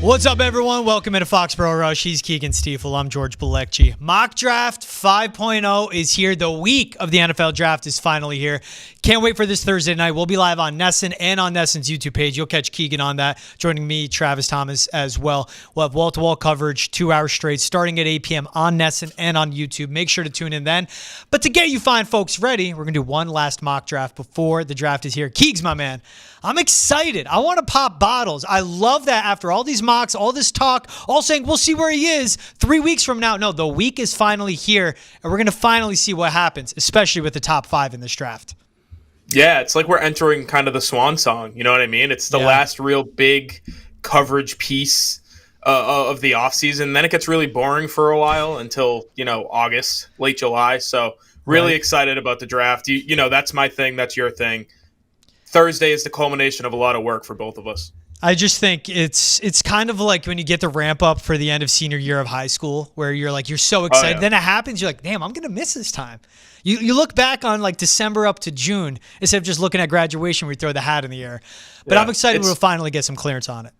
What's up, everyone? Welcome into Foxborough Rush. He's Keagan Stiefel. I'm George Balekji. Mock Draft 5.0 is here. The week of the NFL Draft is finally here. Can't wait for this Thursday night. We'll be live on Nesson and on Nesson's YouTube page. You'll catch Keegan on that, joining me, Travis Thomas, as well. We'll have wall-to-wall coverage, 2 hours straight, starting at 8 p.m. on Nesson and on YouTube. Make sure to tune in then. But to get you fine folks ready, we're going to do one last mock draft before the draft is here. Keegs, my man, I'm excited. I want to pop bottles. I love that after all these mocks, all this talk, all saying we'll see where he is 3 weeks from now. No, the week is finally here, and we're going to finally see what happens, especially with the top 5 in this draft. Yeah, it's like we're entering kind of the swan song. You know what I mean? It's the last real big coverage piece of the offseason. Then it gets really boring for a while until, August, late July. So really excited about the draft. You know, that's my thing. That's your thing. Thursday is the culmination of a lot of work for both of us. I just think it's kind of like when you get the ramp up for the end of senior year of high school, where you're so excited. Oh, yeah. Then it happens. You're like, damn, I'm going to miss this time. You look back on like December up to June instead of just looking at graduation where you throw the hat in the air. But I'm excited we'll finally get some clearance on it.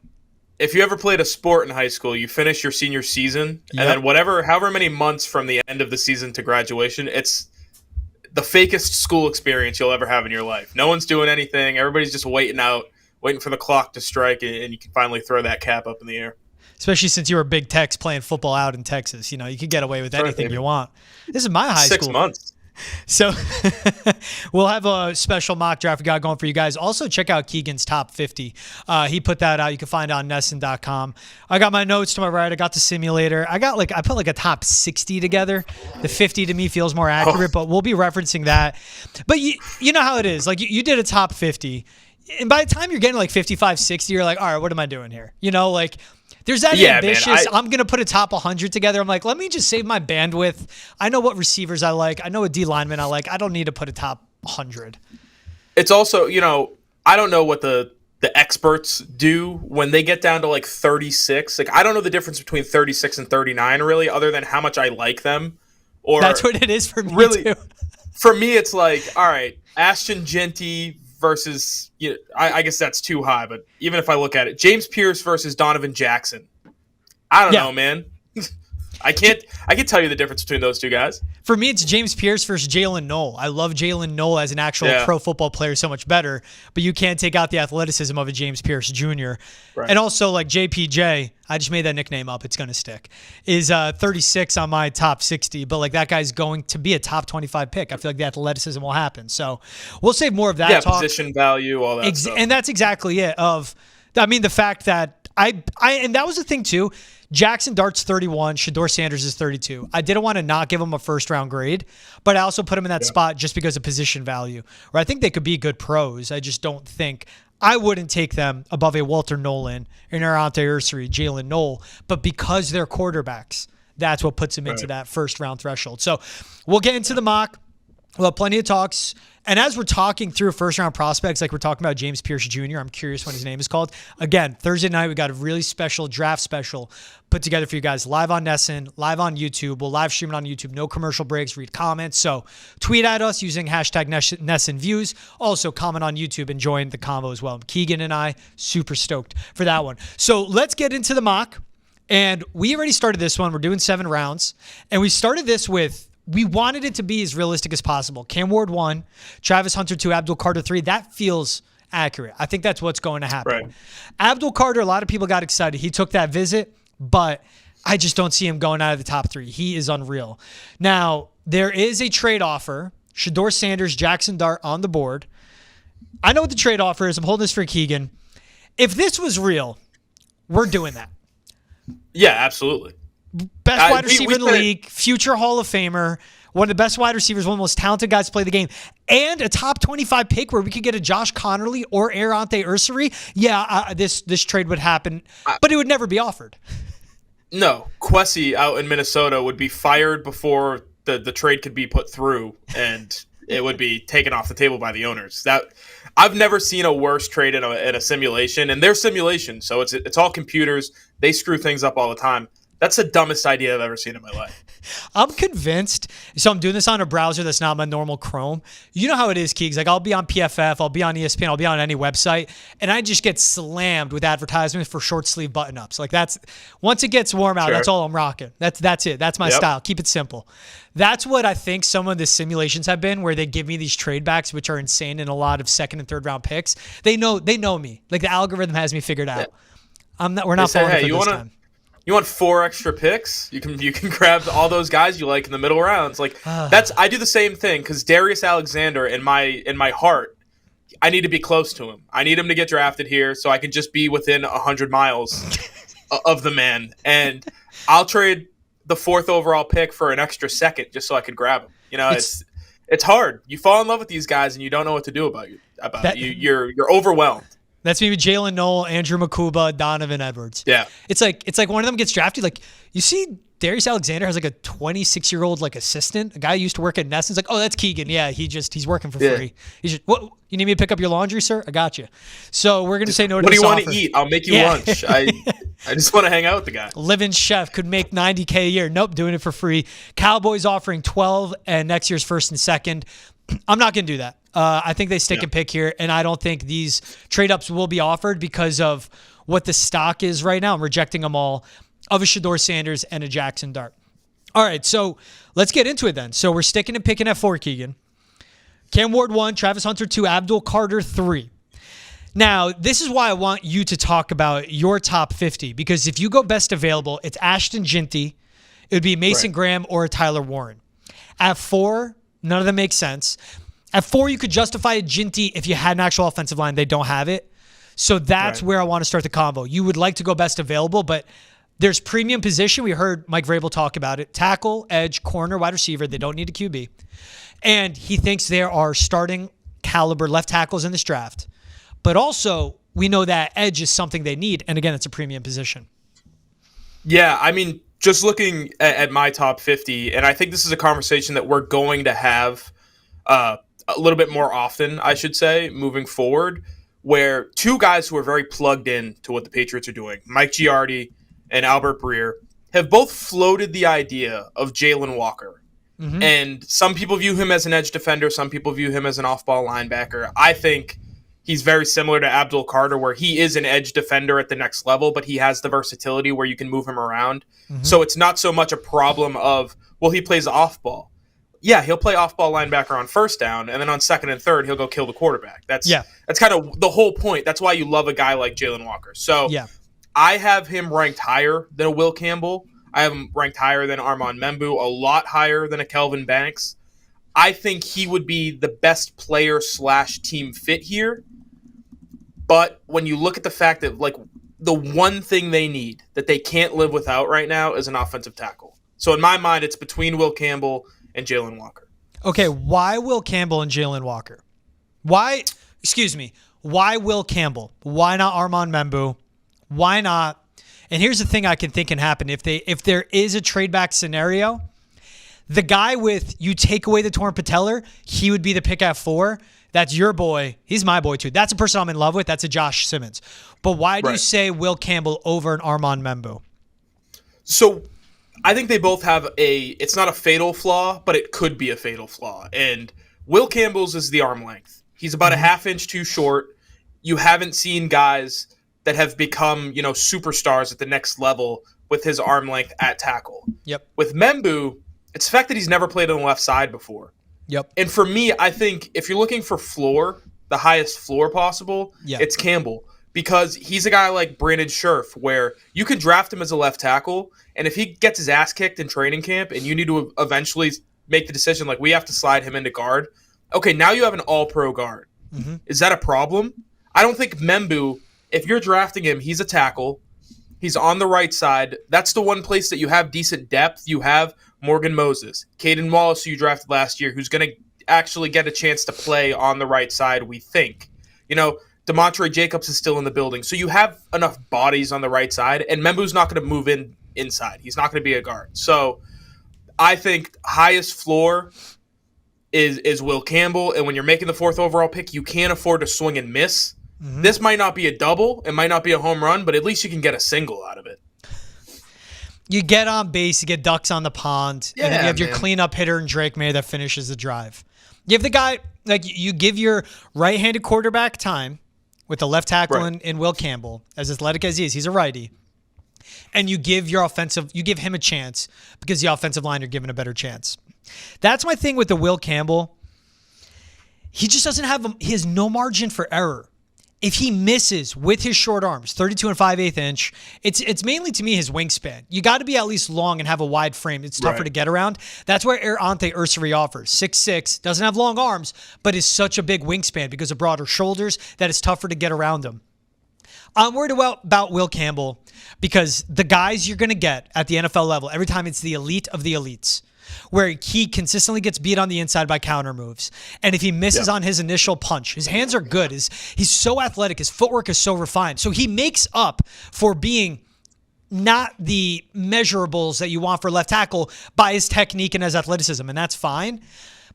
If you ever played a sport in high school, you finish your senior season, and then however many months from the end of the season to graduation, it's the fakest school experience you'll ever have in your life. No one's doing anything. Everybody's just waiting for the clock to strike, and you can finally throw that cap up in the air. Especially since you were Big Tex playing football out in Texas. You could get away with anything you want. This is my high school. 6 months. So we'll have a special mock draft we got going for you guys. Also, check out Keegan's top 50. He put that out. You can find it on Nesson.com. I got my notes to my right. I got the simulator. I put a top 60 together. The 50 to me feels more accurate, but we'll be referencing that. But you know how it is. Like you did a top 50. And by the time you're getting 55, 60, you're like, all right, what am I doing here? There's that ambitious, man, I'm going to put a top 100 together. I'm like, let me just save my bandwidth. I know what receivers I like. I know what D linemen I like. I don't need to put a top 100. It's also, I don't know what the experts do when they get down to 36. I don't know the difference between 36 and 39 really, other than how much I like them. Or that's what it is for me really, too. For me, it's all right, Ashton Jeanty versus, I guess that's too high, but even if I look at it, James Pierce versus Donovan Jackson. I don't know, man. I can't tell you the difference between those two guys. For me, it's James Pierce versus Jalen Noel. I love Jalen Noel as an actual pro football player so much better, but you can't take out the athleticism of a James Pierce Jr. Right. And also, JPJ, I just made that nickname up. It's going to stick. Is 36 on my top 60, but that guy's going to be a top 25 pick. I feel like the athleticism will happen. So we'll save more of that talk. Position value, all that stuff. And that's exactly it. The fact that and that was the thing too. Jackson Dart's 31. Shedeur Sanders is 32. I didn't want to not give him a first-round grade, but I also put him in that spot just because of position value, where I think they could be good pros. I just don't think I wouldn't take them above a Walter Nolan, an Arante Ursary, Jalen Noel, but because they're quarterbacks, that's what puts them into that first-round threshold. So we'll get into the mock. We'll have plenty of talks. And as we're talking through first-round prospects, like we're talking about James Pierce Jr., I'm curious what his name is called. Again, Thursday night, we got a really special draft special put together for you guys, live on Nesson, live on YouTube. We'll live stream it on YouTube. No commercial breaks, read comments. So tweet at us using hashtag NessonViews. Also, comment on YouTube and join the convo as well. Keegan and I, super stoked for that one. So let's get into the mock. And we already started this one. We're doing 7 rounds. And we started this with, we wanted it to be as realistic as possible. Cam Ward 1, Travis Hunter 2, Abdul Carter 3. That feels accurate. I think that's what's going to happen. Right. Abdul Carter, a lot of people got excited. He took that visit, but I just don't see him going out of the top 3. He is unreal. Now, there is a trade offer. Shedeur Sanders, Jackson Dart on the board. I know what the trade offer is. I'm holding this for Keegan. If this was real, we're doing that. Yeah, absolutely. Best wide receiver in the league, future Hall of Famer, one of the best wide receivers, one of the most talented guys to play the game, and a top 25 pick where we could get a Josh Connerly or Arante Ursary. Yeah, this trade would happen, but it would never be offered. No, Kwesi out in Minnesota would be fired before the trade could be put through, and it would be taken off the table by the owners. That I've never seen a worse trade in a simulation, and they're simulations, so it's all computers. They screw things up all the time. That's the dumbest idea I've ever seen in my life. I'm convinced. So I'm doing this on a browser that's not my normal Chrome. You know how it is, Keegs. Like I'll be on PFF, I'll be on ESPN, I'll be on any website, and I just get slammed with advertisements for short sleeve button ups. Like that's once it gets warm out, that's all I'm rocking. That's it. That's my style. Keep it simple. That's what I think some of the simulations have been, where they give me these trade backs, which are insane in a lot of second and third round picks. They know me. Like the algorithm has me figured out. We're not falling for this time. You want 4 extra picks? You can grab all those guys you like in the middle rounds. Like I do the same thing because Darius Alexander in my heart, I need to be close to him. I need him to get drafted here so I can just be within 100 miles of the man. And I'll trade the 4th overall pick for an extra second just so I could grab him. You know, it's hard. You fall in love with these guys and you don't know what to do about it. You're overwhelmed. That's maybe Jalen Noel, Andrew Makuba, Donovan Edwards. Yeah. It's like one of them gets drafted. Like you see Darius Alexander has like a 26-year-old like assistant, a guy who used to work at Nest. It's like, oh, that's Keegan. Yeah, he's working for free. He's just, what, you need me to pick up your laundry, sir? I got you. So we're gonna say no to this offer. What do you want to eat? I'll make you lunch. I just want to hang out with the guy. Living chef could make $90K a year. Nope, doing it for free. Cowboys offering 12 and next year's first and second. I'm not going to do that. I think they stick and pick here, and I don't think these trade-ups will be offered because of what the stock is right now. I'm rejecting them all of a Shedeur Sanders and a Jackson Dart. All right, so let's get into it then. So we're sticking and picking at 4, Keegan. Cam Ward 1, Travis Hunter 2, Abdul Carter 3. Now, this is why I want you to talk about your top 50, because if you go best available, it's Ashton Ginty, it would be Mason Graham or Tyler Warren. At 4, none of them make sense. At 4, you could justify a Ginty if you had an actual offensive line. They don't have it. So that's where I want to start the combo. You would like to go best available, but there's premium position. We heard Mike Vrabel talk about it. Tackle, edge, corner, wide receiver. They don't need a QB. And he thinks there are starting caliber left tackles in this draft. But also, we know that edge is something they need. And again, it's a premium position. Yeah, I mean, just looking at my top 50, and I think this is a conversation that we're going to have a little bit more often, I should say, moving forward, where 2 guys who are very plugged in to what the Patriots are doing, Mike Giardi and Albert Breer, have both floated the idea of Jalen Walker. Mm-hmm. And some people view him as an edge defender. Some people view him as an off-ball linebacker. I think he's very similar to Abdul Carter, where he is an edge defender at the next level, but he has the versatility where you can move him around. Mm-hmm. So it's not so much a problem of, well, he plays off-ball. Yeah, he'll play off-ball linebacker on first down, and then on second and third, he'll go kill the quarterback. That's kind of the whole point. That's why you love a guy like Jalen Walker. So I have him ranked higher than a Will Campbell. I have him ranked higher than Armand Membu, a lot higher than a Kelvin Banks. I think he would be the best player / team fit here. But when you look at the fact that, like, the one thing they need that they can't live without right now is an offensive tackle. So in my mind, it's between Will Campbell and Jalen Walker. Okay, why Will Campbell and Jalen Walker? Why Will Campbell? Why not Armand Membu? Why not? And here's the thing I can think can happen. If there is a trade back scenario, the guy with, you take away the torn patellar, he would be the pick at 4. That's your boy. He's my boy too. That's a person I'm in love with. That's a Josh Simmons. But why do you say Will Campbell over an Armand Membu? So I think they both have it's not a fatal flaw, but it could be a fatal flaw. And Will Campbell's is the arm length. He's about a half inch too short. You haven't seen guys that have become, superstars at the next level with his arm length at tackle. Yep. With Membu, it's the fact that he's never played on the left side before. Yep. And for me, I think if you're looking for floor, the highest floor possible, it's Campbell. Because he's a guy like Brandon Scherf, where you can draft him as a left tackle, and if he gets his ass kicked in training camp and you need to eventually make the decision, like, we have to slide him into guard, okay, now you have an all-pro guard. Mm-hmm. Is that a problem? I don't think Membu, if you're drafting him, he's a tackle. He's on the right side. That's the one place that you have decent depth. You have Morgan Moses, Caden Wallace, who you drafted last year, who's going to actually get a chance to play on the right side, we think. DeMontre Jacobs is still in the building. So you have enough bodies on the right side, and Membu's not going to move inside. He's not going to be a guard. So I think highest floor is Will Campbell, and when you're making the 4th overall pick, you can't afford to swing and miss. Mm-hmm. This might not be a double, it might not be a home run, but at least you can get a single out of it. You get on base, you get ducks on the pond, and then you have your cleanup hitter and Drake May that finishes the drive. You have the guy, like, you give your right-handed quarterback time with the left tackle in Will Campbell, as athletic as he is. He's a righty. And you give him a chance because the offensive line are given a better chance. That's my thing with the Will Campbell. He just doesn't he has no margin for error. If he misses with his short arms, 32 and 5/8 inch, it's mainly to me his wingspan. You got to be at least long and have a wide frame. It's tougher to get around. That's where Ante Ursary offers. 6'6", doesn't have long arms, but is such a big wingspan because of broader shoulders that it's tougher to get around him. I'm worried about Will Campbell because the guys you're going to get at the NFL level, every time it's the elite of the elites, where he consistently gets beat on the inside by counter moves. And if he misses on his initial punch, his hands are good. He's so athletic. His footwork is so refined. So he makes up for being not the measurables that you want for left tackle by his technique and his athleticism, and that's fine.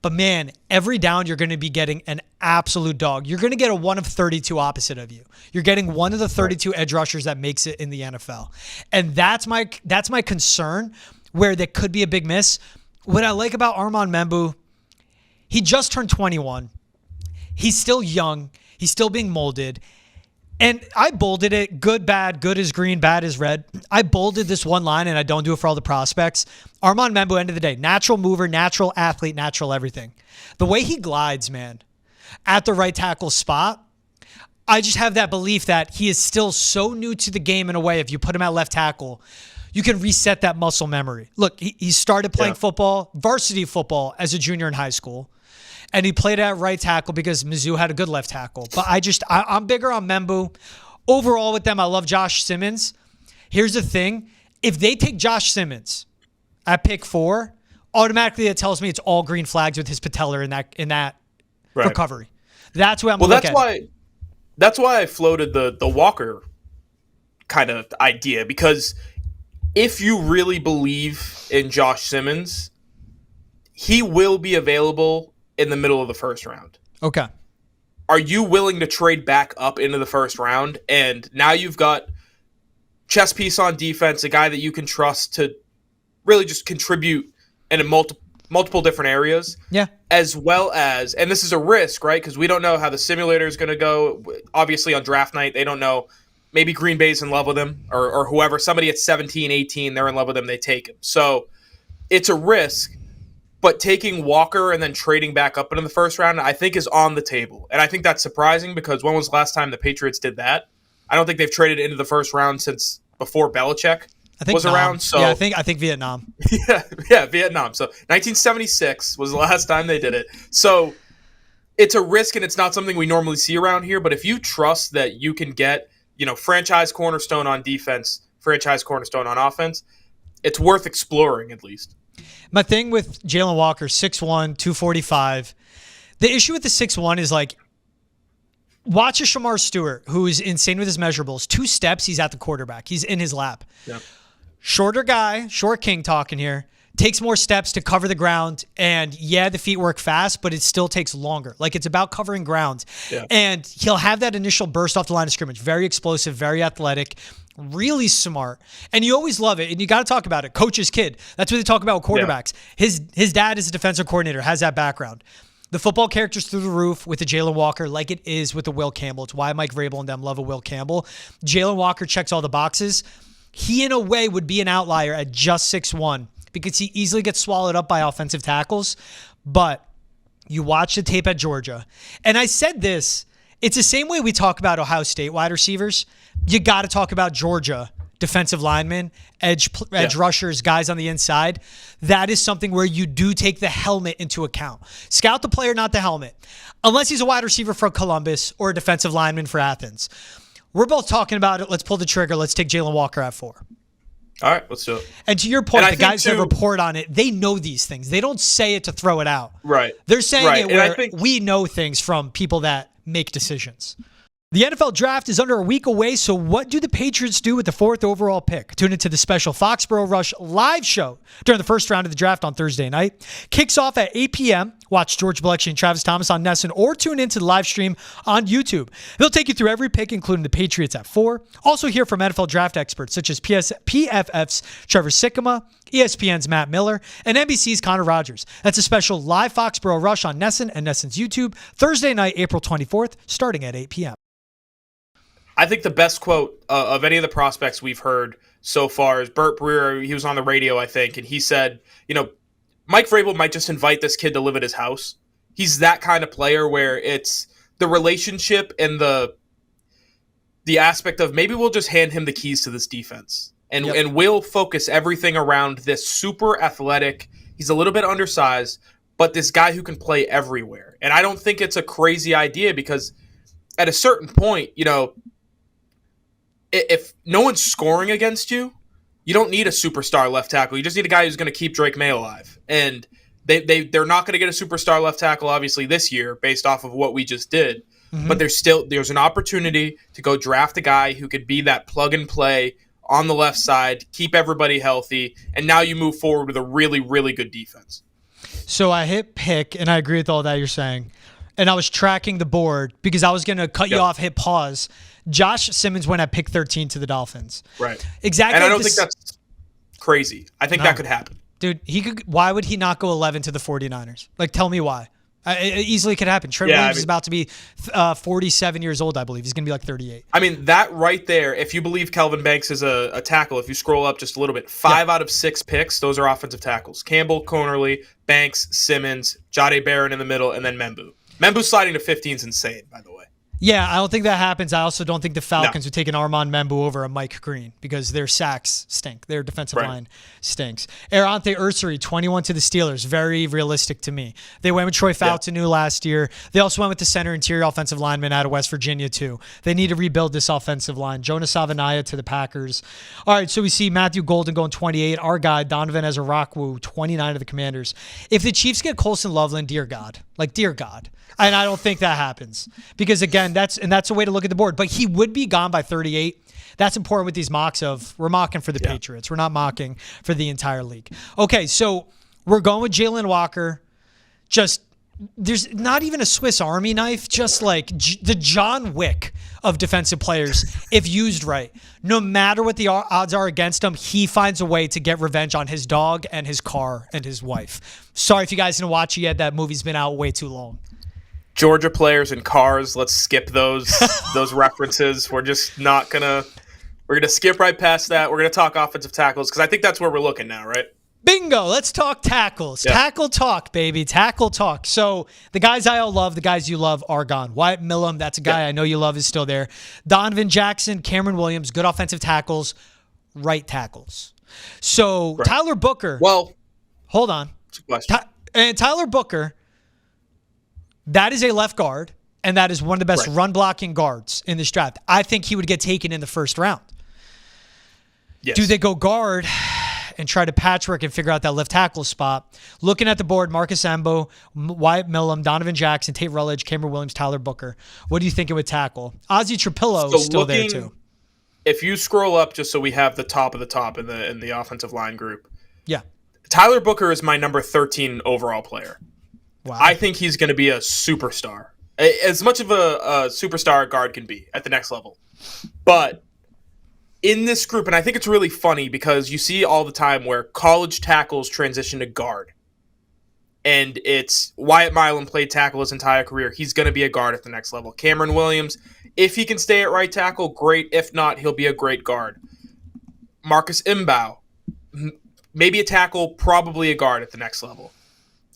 But man, every down you're going to be getting an absolute dog. You're going to get a 1 of 32 opposite of you. You're getting one of the 32 edge rushers that makes it in the NFL. And that's my concern, where there could be a big miss. What I like about Armand Membu, he just turned 21. He's still young. He's still being molded. And I bolded it, good, bad, good is green, bad is red. I bolded this one line, and I don't do it for all the prospects. Armand Membu, end of the day, natural mover, natural athlete, natural everything. The way he glides, man, at the right tackle spot, I just have that belief that he is still so new to the game in a way. If you put him at left tackle, you can reset that muscle memory. Look, he started playing football, varsity football, as a junior in high school. And he played at right tackle because Mizzou had a good left tackle. But I'm bigger on Membu. Overall with them, I love Josh Simmons. Here's the thing. If they take Josh Simmons at pick 4, automatically it tells me it's all green flags with his patellar in that recovery. That's what I'm looking at. That's why I floated the Walker kind of idea, because if you really believe in Josh Simmons, he will be available in the middle of the first round. Okay. Are you willing to trade back up into the first round? And now you've got chess piece on defense, a guy that you can trust to really just contribute in multiple different areas. Yeah. As well as, and this is a risk, right? Because we don't know how the simulator is going to go. Obviously on draft night, they don't know. Maybe Green Bay's in love with him, or whoever. Somebody at 17, 18, they're in love with him, they take him. So it's a risk, but taking Walker and then trading back up into the first round, I think, is on the table. And I think that's surprising, because when was the last time the Patriots did that? I don't think they've traded into the first round since before Belichick was around. So yeah, I think Vietnam. yeah, Vietnam. So 1976 was the last time they did it. So it's a risk, and it's not something we normally see around here. But if you trust that you can get, franchise cornerstone on defense, franchise cornerstone on offense, it's worth exploring at least. My thing with Jalen Walker, 6'1", 245. The issue with the 6'1" is, like, watch a Shamar Stewart, who is insane with his measurables. 2 steps, he's at the quarterback. He's in his lap. Yeah. Shorter guy, short king talking here, takes more steps to cover the ground. And yeah, the feet work fast, but it still takes longer. Like, it's about covering ground. Yeah. And he'll have that initial burst off the line of scrimmage. Very explosive, very athletic, really smart. And you always love it. And you got to talk about it. Coach's kid. That's what they talk about with quarterbacks. Yeah. His dad is a defensive coordinator, has that background. The football character's through the roof with the Jalen Walker, like it is with the Will Campbell. It's why Mike Vrabel and them love a Will Campbell. Jalen Walker checks all the boxes. He, in a way, would be an outlier at just 6'1", because he easily gets swallowed up by offensive tackles. But you watch the tape at Georgia. And I said this, it's the same way we talk about Ohio State wide receivers. You got to talk about Georgia defensive linemen, edge rushers, guys on the inside. That is something where you do take the helmet into account. Scout the player, not the helmet. Unless he's a wide receiver for Columbus or a defensive lineman for Athens. We're both talking about it. Let's pull the trigger. Let's take Jalen Walker at 4. All right, let's do it. And to your point, the guys that report on it, they know these things. They don't say it to throw it out. Right. They're saying it where we know things from people that make decisions. The NFL draft is under a week away, so what do the Patriots do with the 4th overall pick? Tune into the special Foxborough Rush live show during the first round of the draft on Thursday night. Kicks off at 8 p.m. Watch George Balekji and Travis Thomas on Nesson or tune into the live stream on YouTube. They'll take you through every pick, including the Patriots at 4. Also hear from NFL draft experts such as PFF's Trevor Sikkema, ESPN's Matt Miller, and NBC's Connor Rogers. That's a special live Foxborough Rush on Nesson and Nesson's YouTube Thursday night, April 24th, starting at 8 p.m. I think the best quote of any of the prospects we've heard so far is Burt Breer. He was on the radio, I think, and he said, Mike Vrabel might just invite this kid to live at his house. He's that kind of player where it's the relationship and the aspect of maybe we'll just hand him the keys to this defense and we'll focus everything around this super athletic. He's a little bit undersized, but this guy who can play everywhere. And I don't think it's a crazy idea because at a certain point, if no one's scoring against you, you don't need a superstar left tackle. You just need a guy who's going to keep Drake May alive. And they're not going to get a superstar left tackle, obviously, this year based off of what we just did. Mm-hmm. But there's an opportunity to go draft a guy who could be that plug and play on the left side, keep everybody healthy, and now you move forward with a really, really good defense. So I hit pick, and I agree with all that you're saying. And I was tracking the board because I was going to cut you off, hit pause. Josh Simmons went at pick 13 to the Dolphins. Right. Exactly. And I don't think that's crazy. I think that could happen. Dude, why would he not go 11 to the 49ers? Tell me why. It easily could happen. Trent Williams is about to be 47 years old, I believe. He's going to be 38. I mean, that right there, if you believe Kelvin Banks is a tackle, if you scroll up just a little bit, 5 out of 6 picks, those are offensive tackles. Campbell, Conerly, Banks, Simmons, Jade Barron in the middle, and then Membu. Membu sliding to 15 is insane, by the way. Yeah, I don't think that happens. I also don't think the Falcons would take an Armand Membu over a Mike Green because their sacks stink. Their defensive line stinks. Arante Ursary, 21 to the Steelers. Very realistic to me. They went with Troy Fautanu last year. They also went with the center interior offensive lineman out of West Virginia, too. They need to rebuild this offensive line. Jonas Savanaya to the Packers. All right, so we see Matthew Golden going 28. Our guy, Donovan Ezra-Rockwoo, 29 to the Commanders. If the Chiefs get Colson Loveland, dear God. Dear God. And I don't think that happens because, again, that's a way to look at the board. But he would be gone by 38. That's important with these mocks of we're mocking for the Patriots. We're not mocking for the entire league. Okay, so we're going with Jalen Walker. Just there's not even a Swiss Army knife, just the John Wick of defensive players if used right. No matter what the odds are against him, he finds a way to get revenge on his dog and his car and his wife. Sorry if you guys didn't watch it yet. That movie's been out way too long. Georgia players and cars, let's skip those references. We're just not we're gonna skip right past that. We're gonna talk offensive tackles because I think that's where we're looking now, right? Bingo. Let's talk tackles. Yeah. Tackle talk, baby. Tackle talk. So the guys I all love, the guys you love are gone. Wyatt Millam, that's a guy I know you love, is still there. Donovan Jackson, Cameron Williams, good offensive tackles, right tackles. So Tyler Booker. Well, hold on. And Tyler Booker, that is a left guard, and that is one of the best run-blocking guards in this draft. I think he would get taken in the first round. Yes. Do they go guard and try to patchwork and figure out that left tackle spot? Looking at the board, Marcus Ambo, Wyatt Millam, Donovan Jackson, Tate Rutledge, Cameron Williams, Tyler Booker. What are you thinking with tackle? Ozzie Trapillo is still there, too. If you scroll up just so we have the top of the top in the offensive line group. Yeah. Tyler Booker is my number 13 overall player. Wow. I think he's going to be a superstar. As much of a superstar a guard can be at the next level. But in this group, and I think it's really funny because you see all the time where college tackles transition to guard. And it's Wyatt Millam played tackle his entire career. He's going to be a guard at the next level. Cameron Williams, if he can stay at right tackle, great. If not, he'll be a great guard. Marcus Imbow, maybe a tackle, probably a guard at the next level.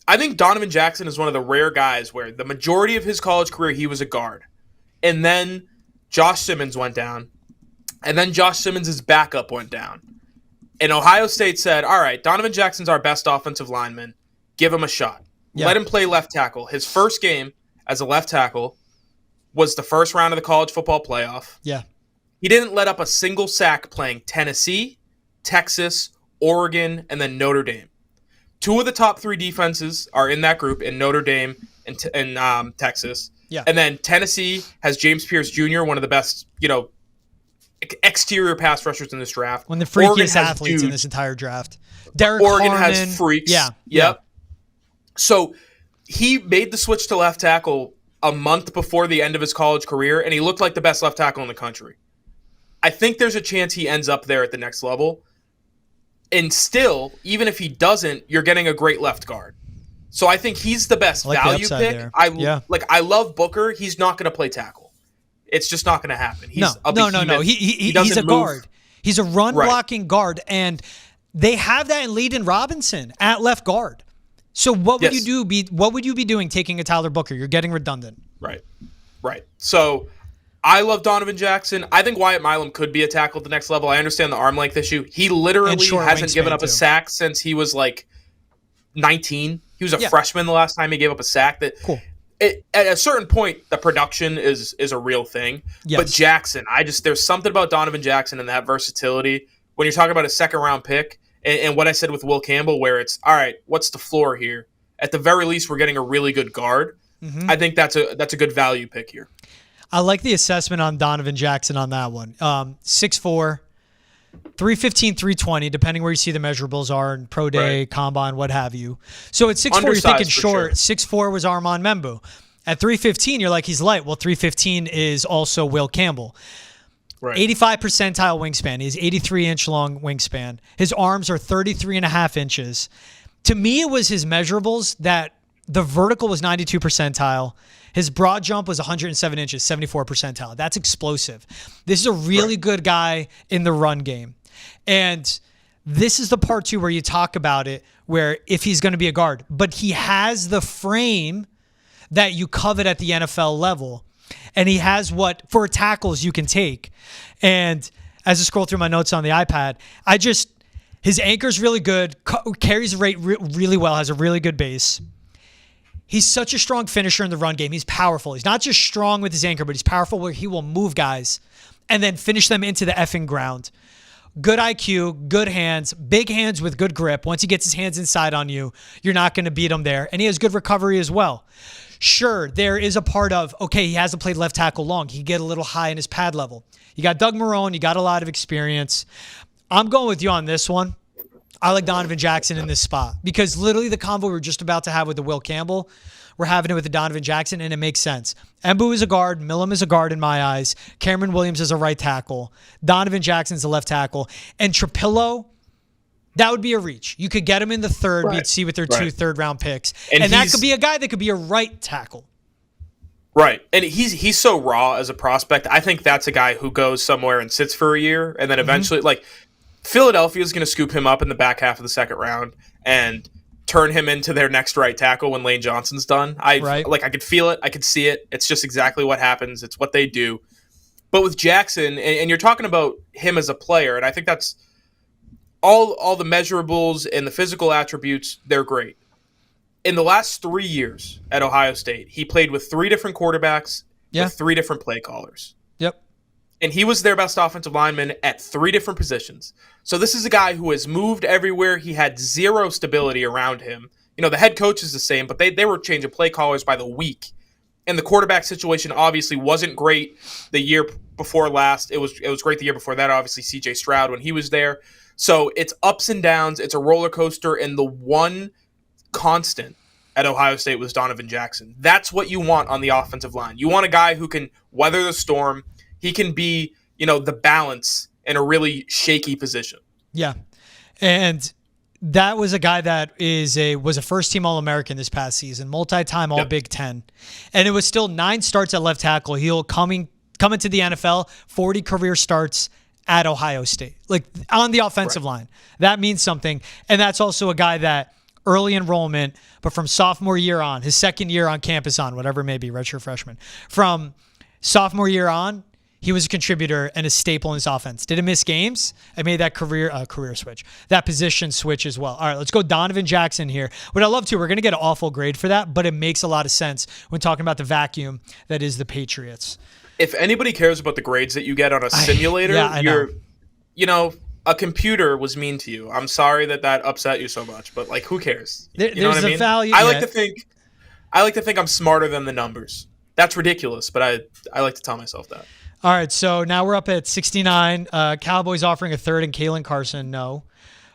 I think Donovan Jackson is one of the rare guys where the majority of his college career, he was a guard. And then Josh Simmons went down. And then Josh Simmons' backup went down. And Ohio State said, all right, Donovan Jackson's our best offensive lineman. Give him a shot. Yeah. Let him play left tackle. His first game as a left tackle was the first round of the college football playoff. Yeah. He didn't let up a single sack playing Tennessee, Texas, Oregon, and then Notre Dame. 2 of the top 3 defenses are in that group in Notre Dame and Texas. Yeah. And then Tennessee has James Pierce Jr., one of the best, exterior pass rushers in this draft. One of the freakiest athletes in this entire draft. Derek Oregon Harmon has freaks. Yeah. Yep. So he made the switch to left tackle a month before the end of his college career, and he looked like the best left tackle in the country. I think there's a chance he ends up there at the next level. And still, even if he doesn't, you're getting a great left guard. So I think he's the best value pick. There. I love Booker. He's not going to play tackle. It's just not going to happen. No. He's a guard. He's a run-blocking guard, and they have that in Leighton Robinson at left guard. So what would you do? What would you be doing taking a Tyler Booker? You're getting redundant. Right. So I love Donovan Jackson. I think Wyatt Milam could be a tackle at the next level. I understand the arm length issue. He literally hasn't given up a sack since he was like 19. He was a freshman the last time he gave up a sack. Cool. At a certain point, the production is a real thing. Yes. But Jackson, there's something about Donovan Jackson and that versatility. When you're talking about a second-round pick, and what I said with Will Campbell, where it's, all right, what's the floor here? At the very least, we're getting a really good guard. Mm-hmm. I think that's a good value pick here. I like the assessment on Donovan Jackson on that one. 6'4", 315, 320, depending where you see the measurables are in pro day, combine, what have you. So at 6'4", you're thinking short. Sure. 6'4" was Armand Membu. At 315, you're like, he's light. Well, 315 is also Will Campbell. Right. 85 percentile wingspan. He's 83-inch long wingspan. His arms are 33.5 inches. To me, it was his measurables that the vertical was 92 percentile. His broad jump was 107 inches, 74 percentile. That's explosive. This is a really good guy in the run game. And this is the part two where you talk about it, where if he's going to be a guard, but he has the frame that you covet at the NFL level. And he has what, for tackles, you can take. And as I scroll through my notes on the iPad, his anchor's really good, carries the rate really well, has a really good base. He's such a strong finisher in the run game. He's powerful. He's not just strong with his anchor, but he's powerful where he will move guys and then finish them into the effing ground. Good IQ, good hands, big hands with good grip. Once he gets his hands inside on you, you're not going to beat him there. And he has good recovery as well. Sure, there is a part of, okay, he hasn't played left tackle long. He can get a little high in his pad level. You got Doug Marrone. You got a lot of experience. I'm going with you on this one. I like Donovan Jackson in this spot because literally the convo we were just about to have with the Will Campbell, we're having it with the Donovan Jackson, and it makes sense. Embu is a guard. Milam is a guard in my eyes. Cameron Williams is a right tackle. Donovan Jackson's a left tackle. And Trapillo, that would be a reach. You could get him in the third. We'd see with their 2 third-round picks. And that could be a guy that could be a right tackle. Right. And he's so raw as a prospect. I think that's a guy who goes somewhere and sits for a year and then eventually, Philadelphia is going to scoop him up in the back half of the second round and turn him into their next right tackle when Lane Johnson's done. I could feel it. I could see it. It's just exactly what happens. It's what they do. But with Jackson, and you're talking about him as a player, and I think that's all the measurables and the physical attributes, they're great. In the last 3 years at Ohio State, he played with 3 different quarterbacks with 3 different play callers. Yep. And he was their best offensive lineman at 3 different positions. So this is a guy who has moved everywhere. He had zero stability around him. The head coach is the same, but they were changing play callers by the week. And the quarterback situation obviously wasn't great the year before last. It was great the year before that, obviously, C.J. Stroud when he was there. So it's ups and downs. It's a roller coaster. And the one constant at Ohio State was Donovan Jackson. That's what you want on the offensive line. You want a guy who can weather the storm. He can be, the balance in a really shaky position. Yeah. And that was a guy that was a first-team All-American this past season, multi-time All-Big Ten. And it was still 9 starts at left tackle. He'll come into the NFL, 40 career starts at Ohio State, on the offensive line. That means something. And that's also a guy that early enrollment, but from sophomore year on, his second year on campus on, whatever it may be, redshirt freshman, from sophomore year on, he was a contributor and a staple in his offense. Didn't miss games. I made that career switch, that position switch as well. All right, let's go Donovan Jackson here. What I love too, we're going to get an awful grade for that, but it makes a lot of sense when talking about the vacuum that is the Patriots. If anybody cares about the grades that you get on a simulator, a computer was mean to you. I'm sorry that upset you so much, but who cares? There's a value. I like to think I'm smarter than the numbers. That's ridiculous, but I like to tell myself that. All right, so now we're up at 69. Cowboys offering a third and Kalen Carson, no.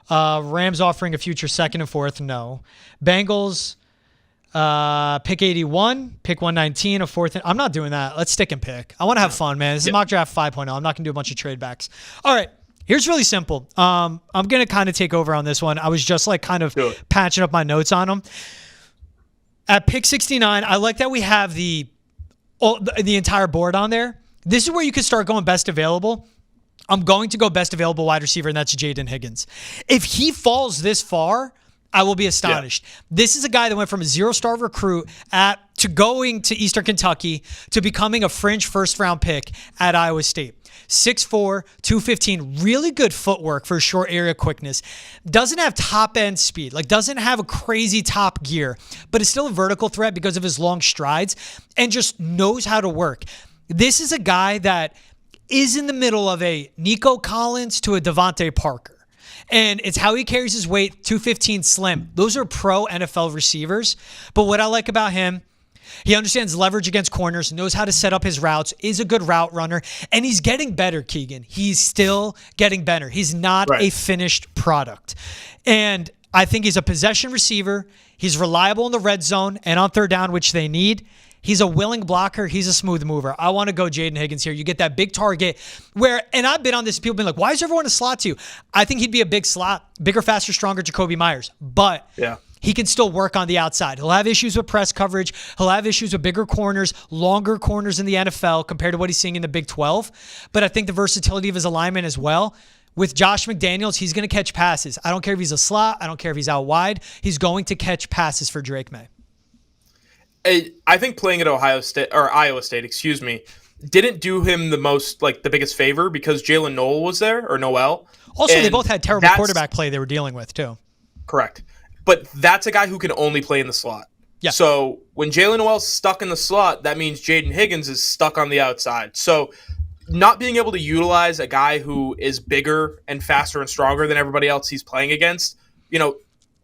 Rams offering a future second and fourth, no. Bengals, pick 81, pick 119, a fourth. I'm not doing that. Let's stick and pick. I want to have fun, man. This is Mock Draft 5.0. I'm not going to do a bunch of trade backs. All right, here's really simple. I'm going to kind of take over on this one. I was just like kind of patching up my notes on them. At pick 69, I like that we have the entire board on there. This is where you can start going best available. I'm going to go best available wide receiver, and that's Jaden Higgins. If he falls this far, I will be astonished. Yeah. This is a guy that went from a 0-star recruit to going to Eastern Kentucky to becoming a fringe first-round pick at Iowa State. 6'4", 215, really good footwork for short area quickness. Doesn't have top-end speed, doesn't have a crazy top gear, but is still a vertical threat because of his long strides and just knows how to work. This is a guy that is in the middle of a Nico Collins to a Devontae Parker. And it's how he carries his weight, 215 slim. Those are pro NFL receivers. But what I like about him, he understands leverage against corners, knows how to set up his routes, is a good route runner, and he's getting better, Keegan. He's still getting better. He's not a finished product. And I think he's a possession receiver. He's reliable in the red zone and on third down, which they need. He's a willing blocker. He's a smooth mover. I want to go Jaden Higgins here. You get that big target and I've been on this, people have been like, why is everyone a slot to you? I think he'd be a big slot, bigger, faster, stronger Jacoby Myers. But he can still work on the outside. He'll have issues with press coverage. He'll have issues with bigger corners, longer corners in the NFL compared to what he's seeing in the Big 12. But I think the versatility of his alignment as well. With Josh McDaniels, he's going to catch passes. I don't care if he's a slot. I don't care if he's out wide. He's going to catch passes for Drake May. I think playing at Iowa State, didn't do him the biggest favor because Jalen Noel was there, or Noel. Also, they both had terrible quarterback play they were dealing with, too. Correct. But that's a guy who can only play in the slot. Yeah. So when Jalen Noel's stuck in the slot, that means Jaden Higgins is stuck on the outside. So not being able to utilize a guy who is bigger and faster and stronger than everybody else he's playing against,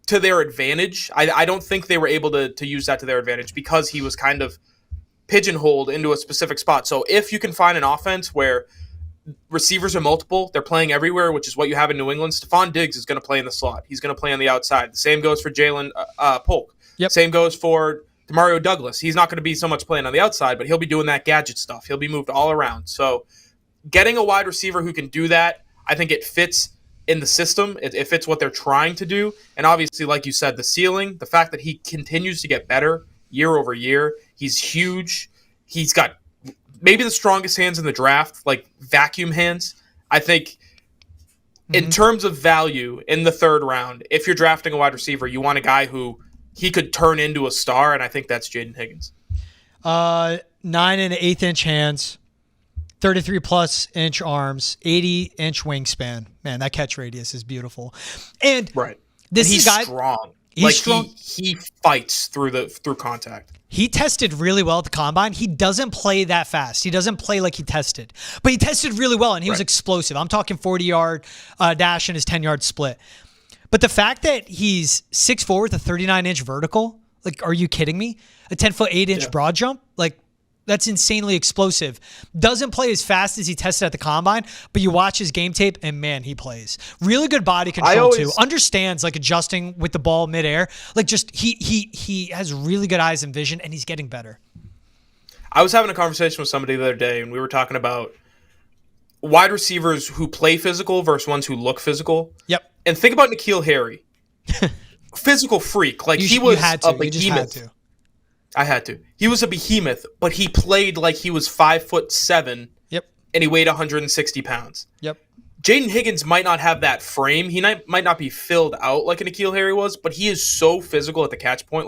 to their advantage. I don't think they were able to use that to their advantage because he was kind of pigeonholed into a specific spot. So if you can find an offense where receivers are multiple, they're playing everywhere, which is what you have in New England, Stephon Diggs is going to play in the slot. He's going to play on the outside. The same goes for Jalen Polk. Yep. Same goes for Demario Douglas. He's not going to be so much playing on the outside, but he'll be doing that gadget stuff. He'll be moved all around. So getting a wide receiver who can do that, I think it fits in the system. It fits what they're trying to do. And obviously, like you said, the ceiling, the fact that he continues to get better year over year, he's huge. He's got maybe the strongest hands in the draft, like vacuum hands. I think in terms of value in the third round, if you're drafting a wide receiver, you want a guy who he could turn into a star, and I think that's Jaden Higgins. 9 1/8 inch hands. 33-plus inch arms, 80-inch wingspan. Man, that catch radius is beautiful. And he's strong. He's strong. He fights through contact. He tested really well at the combine. He doesn't play that fast. He doesn't play like he tested. But he tested really well, and he was explosive. I'm talking 40-yard dash and his 10-yard split. But the fact that he's 6'4" with a 39-inch vertical, are you kidding me? A 10-foot, 8-inch broad jump? That's insanely explosive. Doesn't play as fast as he tested at the combine, but you watch his game tape, and man, he plays. Really good body control, too. Understands, adjusting with the ball midair. He has really good eyes and vision, and he's getting better. I was having a conversation with somebody the other day, and we were talking about wide receivers who play physical versus ones who look physical. Yep. And think about N'Keal Harry. Physical freak. He was a behemoth. I had to. He was a behemoth, but he played like he was 5'7". Yep. And he weighed 160 pounds. Yep. Jaden Higgins might not have that frame. He might not be filled out like an N'Keal Harry was, but he is so physical at the catch point.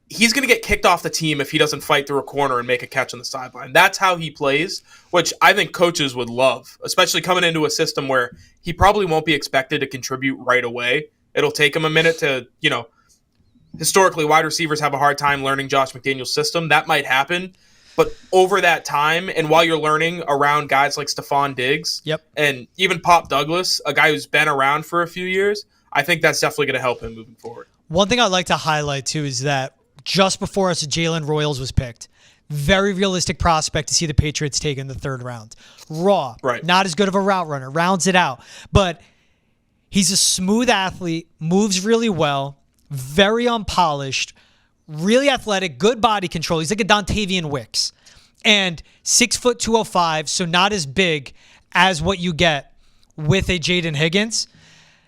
He's going to get kicked off the team if he doesn't fight through a corner and make a catch on the sideline. That's how he plays, which I think coaches would love, especially coming into a system where he probably won't be expected to contribute right away. It'll take him a minute to, historically, wide receivers have a hard time learning Josh McDaniels' system. That might happen. But over that time, and while you're learning around guys like Stephon Diggs and even Pop Douglas, a guy who's been around for a few years, I think that's definitely going to help him moving forward. One thing I'd like to highlight, too, is that just before us, Jalen Royals was picked. very realistic prospect to see the Patriots take in the third round. Raw, right? Not as good of a route runner, rounds it out, but he's a smooth athlete, moves really well, very unpolished, really athletic, good body control. He's like a Dontavian Wicks, and 6 foot 205, so not as big as what you get with a Jaden Higgins.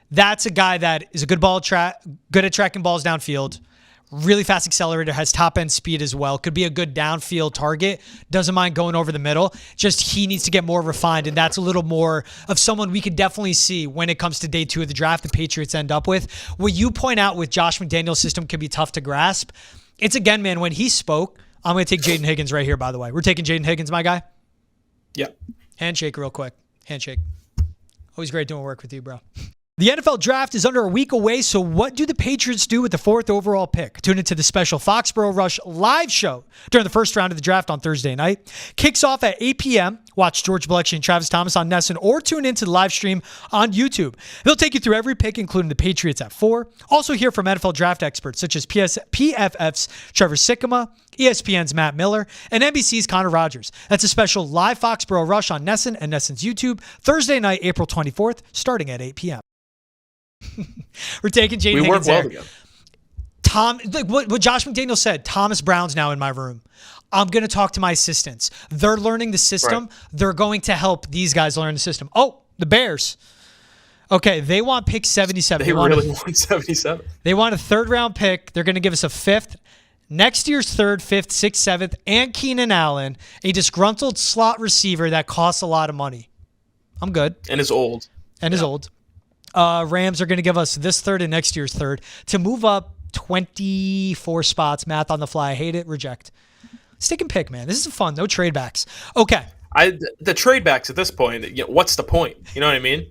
That's a guy that is a good good at tracking balls downfield, really fast accelerator, has top end speed as well, could be a good downfield target, doesn't mind going over the middle. Just he needs to get more refined, and that's a little more of someone we could definitely see when it comes to day 2 of the draft the Patriots end up with. What you point out with Josh McDaniel's system can be tough to grasp. It's again, man, when he spoke, I'm going to take Jaden Higgins right here, by the way. We're taking Jaden Higgins, my guy. Yep. Handshake real quick. Handshake. Always great doing work with you, bro. The NFL draft is under a week away, so what do the Patriots do with the 4th overall pick? Tune into the special Foxborough Rush live show during the first round of the draft on Thursday night. Kicks off at 8 p.m. Watch George Balekji and Travis Thomas on Nesson, or tune into the live stream on YouTube. They'll take you through every pick, including the Patriots at 4. Also hear from NFL draft experts such as PFF's Trevor Sikkema, ESPN's Matt Miller, and NBC's Connor Rogers. That's a special live Foxborough Rush on Nesson and Nesson's YouTube, Thursday night, April 24th, starting at 8 p.m. We're taking Jaden Higgins. We work well together. Tom, like what Josh McDaniel said, Thomas Brown's now in my room. I'm going to talk to my assistants. They're learning the system. Right. They're going to help these guys learn the system. Oh, the Bears. Okay, they want pick 77. They really want 77. They want a 3rd round pick. They're going to give us a 5th. Next year's 3rd, 5th, 6th, 7th, and Keenan Allen, a disgruntled slot receiver that costs a lot of money. I'm good. And is old. Rams are going to give us this 3rd and next year's 3rd to move up 24 spots. Math on the fly. I hate it. Reject. Stick and pick, man. This is fun. No trade backs. Okay. The trade backs at this point, what's the point? You know what I mean?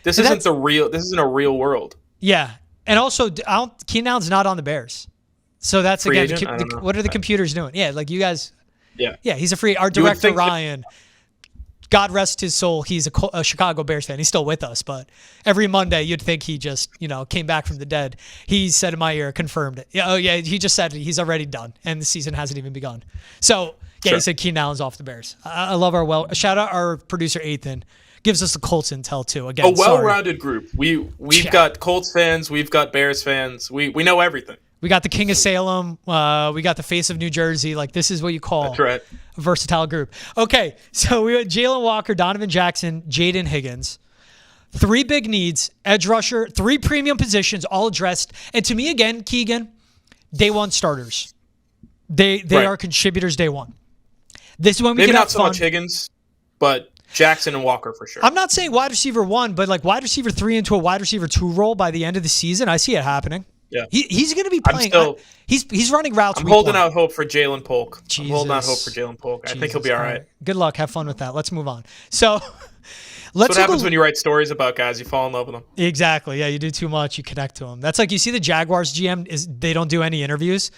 This isn't a real world. Yeah. And also, Keenan Allen's not on the Bears. So that's, free again, agent? What are the computers doing? Yeah, like you guys. Yeah. Yeah, he's a free. Our director, Ryan. God rest his soul, he's a Chicago Bears fan. He's still with us, but every Monday you'd think he just, came back from the dead. He said in my ear, confirmed it. Yeah, he just said he's already done, and the season hasn't even begun. So, yeah, He said Keenan Allen's off the Bears. I love shout out our producer, Ethan. Gives us the Colts intel, too. Again, a well-rounded group. We've got Colts fans. We've got Bears fans. We know everything. We got the King of Salem. We got the face of New Jersey. Like, this is what you call a versatile group. Okay, so we had Jalen Walker, Donovan Jackson, Jaden Higgins. 3 big needs, edge rusher, 3 premium positions, all addressed. And to me, again, Keegan, day 1 starters. They are contributors day 1. This is when we maybe get not so much Higgins, but Jackson and Walker for sure. I'm not saying wide receiver 1, but like wide receiver 3 into a wide receiver 2 role by the end of the season. I see it happening. Yeah, he's going to be playing. He's running routes. I'm holding out hope for Jalen Polk. I think he'll be all right. Good luck. Have fun with that. Let's move on. So that's what happens when you write stories about guys. You fall in love with them. Exactly. Yeah, you do too much. You connect to them. That's like you see the Jaguars GM they don't do any interviews,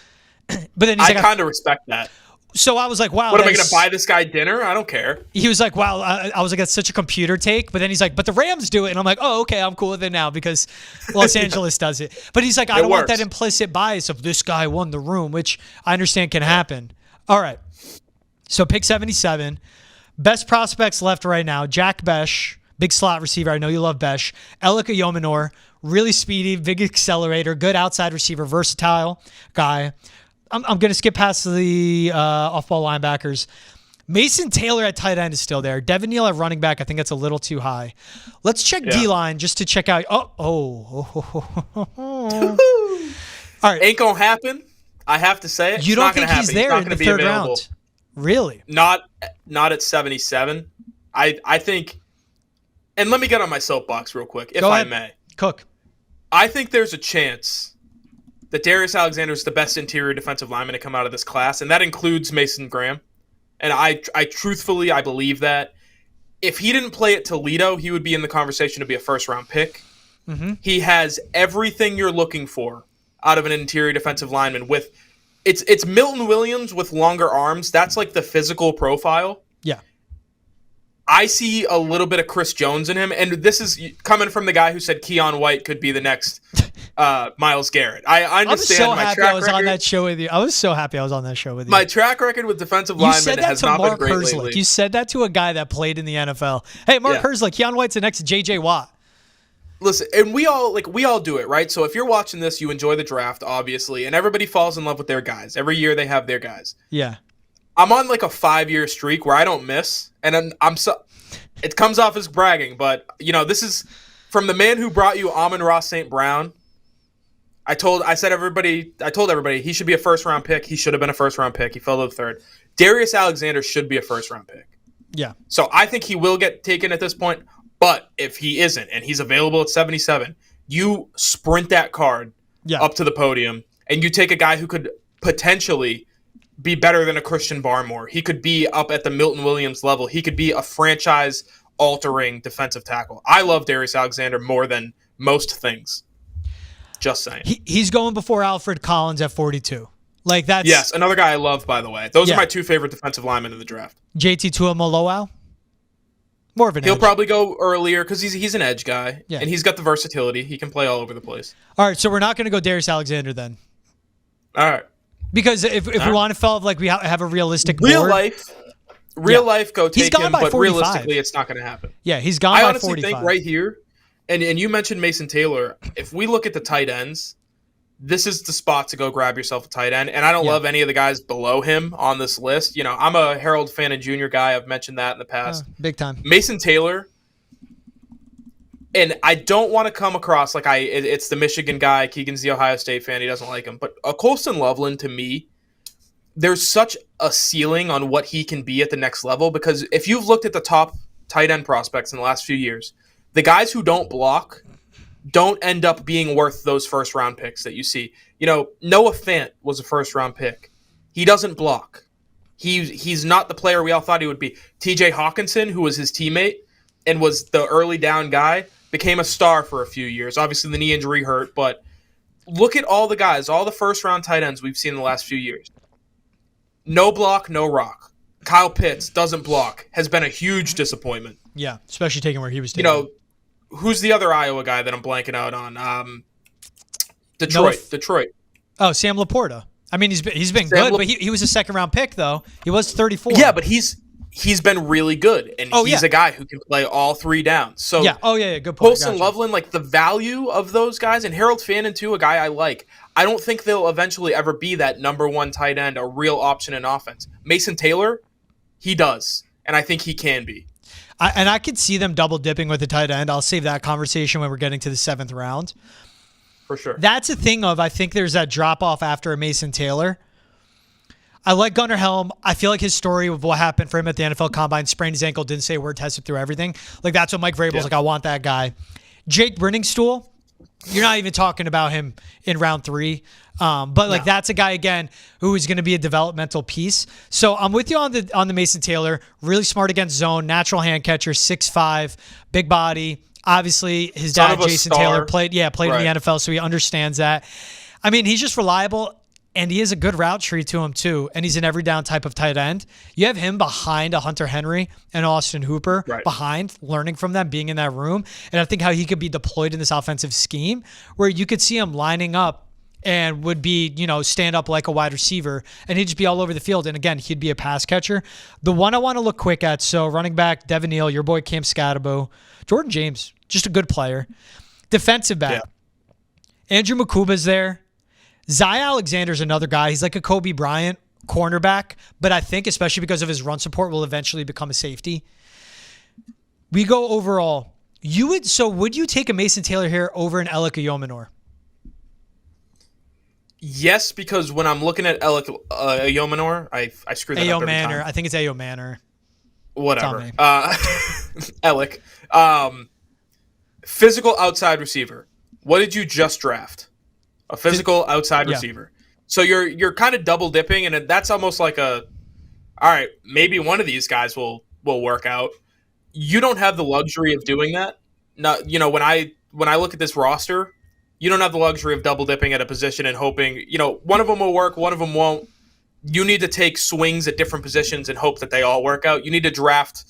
but then he's I kind of respect that. So I was like, wow. What, am I going to buy this guy dinner? I don't care. He was like, wow. I was like, that's such a computer take. But then he's like, but the Rams do it. And I'm like, oh, okay, I'm cool with it now because Los Angeles does it. But he's like, I don't want that implicit bias of this guy won the room, which I understand can happen. All right. So pick 77. Best prospects left right now. Jack Besh, big slot receiver. I know you love Besh. Elika Yomenor, really speedy, big accelerator, good outside receiver, versatile guy. I'm going to skip past the off-ball linebackers. Mason Taylor at tight end is still there. Devin Neal at running back, I think that's a little too high. Let's check D-line just to check out. All right. Ain't going to happen. I have to say it. You don't think he's there in the 3rd round? Really? Not at 77. I think, and let me get on my soapbox real quick, if I may. Cook. I think there's a chance that Darius Alexander is the best interior defensive lineman to come out of this class, and that includes Mason Graham. And I truthfully, I believe that. If he didn't play at Toledo, he would be in the conversation to be a first-round pick. Mm-hmm. He has everything you're looking for out of an interior defensive lineman. It's Milton Williams with longer arms. That's like the physical profile. Yeah. I see a little bit of Chris Jones in him, and this is coming from the guy who said Keon White could be the next Miles Garrett. I understand I'm so my happy track I was record. on that show with you. I was so happy I was on that show with you. My track record with defensive You linemen said that has to not Mark been great Herzlich. lately. You said that to a guy that played in the NFL. Hey, Mark Herzlich, Keon White's the next J.J. Watt. Listen, and we all do it, right? So if you're watching this, you enjoy the draft, obviously, and everybody falls in love with their guys. Every year they have their guys. Yeah. I'm on like a 5-year streak where I don't miss, and I'm so. It comes off as bragging, but this is from the man who brought you Amon-Ra St. Brown. I told everybody he should be a first-round pick. He should have been a first-round pick. He fell to the third. Darius Alexander should be a first-round pick. Yeah. So I think he will get taken at this point. But if he isn't and he's available at 77, you sprint that card up to the podium and you take a guy who could potentially be better than a Christian Barmore. He could be up at the Milton Williams level. He could be a franchise-altering defensive tackle. I love Darius Alexander more than most things. Just saying. He's going before Alfred Collins at 42. Like that's yes, another guy I love, by the way. Those are my two favorite defensive linemen in the draft. JT Tuimoloau. More of an He'll edge. probably go earlier because he's an edge guy, and he's got the versatility. He can play all over the place. All right, so we're not going to go Darius Alexander then. All right. Because if we want to feel like we have a realistic real board, life, go take him, but 45. realistically, it's not going to happen. Yeah, he's gone by 45. I honestly think right here, and you mentioned Mason Taylor. If we look at the tight ends, this is the spot to go grab yourself a tight end. And I don't love any of the guys below him on this list. I'm a Harold Fannin Jr. guy. I've mentioned that in the past. Big time. Mason Taylor. And I don't want to come across like it's the Michigan guy. Keegan's the Ohio State fan. He doesn't like him. But Colston Loveland, to me, there's such a ceiling on what he can be at the next level. Because if you've looked at the top tight end prospects in the last few years, the guys who don't block don't end up being worth those first-round picks that you see. Noah Fant was a first-round pick. He doesn't block. He's not the player we all thought he would be. TJ Hawkinson, who was his teammate and was the early down guy, became a star for a few years. Obviously, the knee injury hurt, but look at all the guys, all the first-round tight ends we've seen in the last few years. No block, no rock. Kyle Pitts doesn't block, has been a huge disappointment. Yeah, especially taking where he was taking. Who's the other Iowa guy that I'm blanking out on? Detroit. Oh, Sam Laporta. I mean, he's been good, but he was a second-round pick, though. He was 34. Yeah, but he's been really good, and he's a guy who can play all three downs. So yeah. Oh, yeah, good point. Colston Loveland, like the value of those guys, and Harold Fannin, too, a guy I like. I don't think they'll eventually ever be that number one tight end, a real option in offense. Mason Taylor, he does, and I think he can be. I could see them double dipping with the tight end. I'll save that conversation when we're getting to the 7th round. For sure. That's a thing of, I think there's that drop off after a Mason Taylor. I like Gunnar Helm. I feel like his story of what happened for him at the NFL Combine, sprained his ankle, didn't say a word, tested through everything. Like that's what Mike Vrabel's like, I want that guy. Jake Brenningstool, you're not even talking about him in round 3. But that's a guy again who is going to be a developmental piece. So I'm with you on the Mason Taylor. Really smart against zone, natural hand catcher, 6'5", big body. Obviously, his dad Jason Taylor played in the NFL, so he understands that. I mean, he's just reliable, and he is a good route tree to him too. And he's an every down type of tight end. You have him behind a Hunter Henry and Austin Hooper behind, learning from them, being in that room. And I think how he could be deployed in this offensive scheme, where you could see him lining up and would be, stand up like a wide receiver, and he'd just be all over the field. And again, he'd be a pass catcher. The one I want to look quick at, so running back, Devin Neal, your boy Cam Scatterbo, Jordan James, just a good player. Defensive back, Andrew Makuba's there. Zay Alexander's another guy. He's like a Kobe Bryant cornerback, but I think, especially because of his run support, will eventually become a safety. We go overall. Would you take a Mason Taylor here over an Alec Ayomanor? Yes, because when I'm looking at Ayomanor, I screw that up every time. I think it's Ayo Manor. Whatever. Alec. Physical outside receiver. What did you just draft? A physical outside receiver. So you're kind of double dipping, and that's almost like all right, maybe one of these guys will work out. You don't have the luxury of doing that. Not, when I look at this roster, you don't have the luxury of double dipping at a position and hoping, one of them will work, one of them won't. You need to take swings at different positions and hope that they all work out. You need to draft,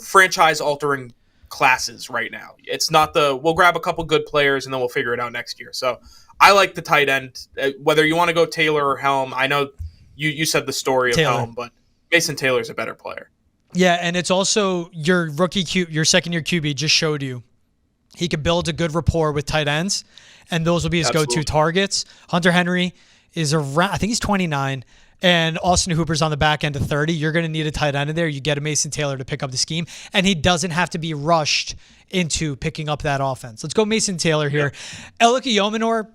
franchise altering classes right now. It's not we'll grab a couple good players and then we'll figure it out next year. So I like the tight end. Whether you want to go Taylor or Helm, I know you said the story of Taylor. Helm, but Mason Taylor's a better player. Yeah, and it's also your your second-year QB just showed you he could build a good rapport with tight ends, and those will be his go-to targets. Hunter Henry is around, I think he's 29, and Austin Hooper's on the back end of 30. You're going to need a tight end in there. You get a Mason Taylor to pick up the scheme, and he doesn't have to be rushed into picking up that offense. Let's go Mason Taylor here. Yeah. Elika Yomenor,